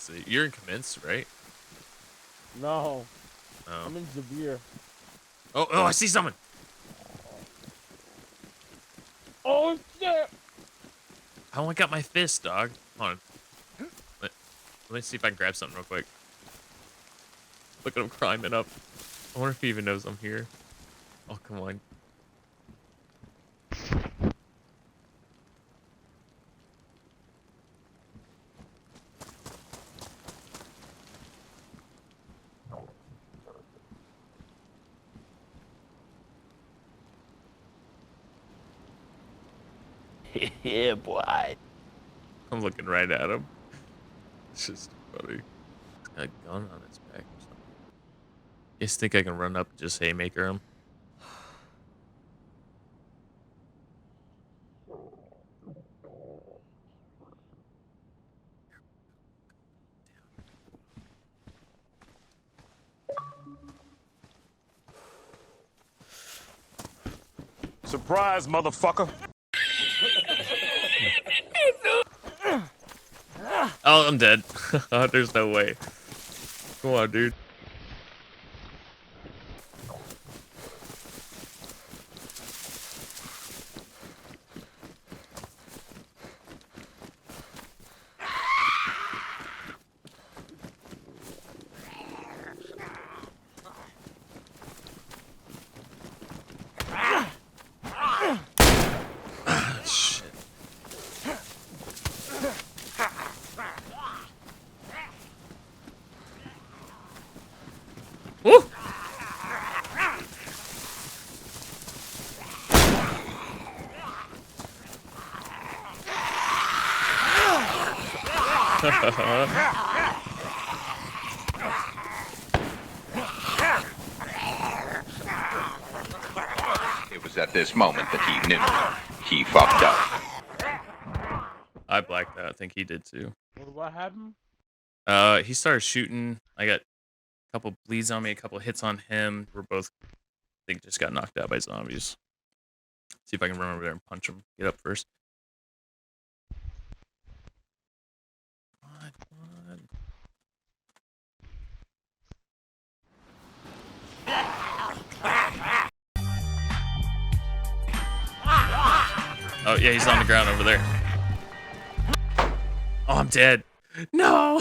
So you're in commence, right? No. Oh. I'm in Zabir. Oh, I see someone. Oh shit! I only got my fist, dog. Hold on. Let me see if I can grab something real quick. Look at him climbing up. I wonder if he even knows I'm here. Oh, come on. Yeah, boy. I'm looking right at him. It's just funny. He's got a gun on his back or something. You guys think I can run up and just haymaker him? Surprise, motherfucker. Oh, I'm dead. There's no way. Come on, dude. Shit. Woo! It was at this moment that he knew. He fucked up. I blacked out. I think he did too. What happened? He started shooting. I got a couple bleeds on me, a couple hits on him. We're both, I think, just got knocked out by zombies. See if I can run over there and punch him. Get up first. Come on. Oh, yeah, he's on the ground over there. Oh, I'm dead. No!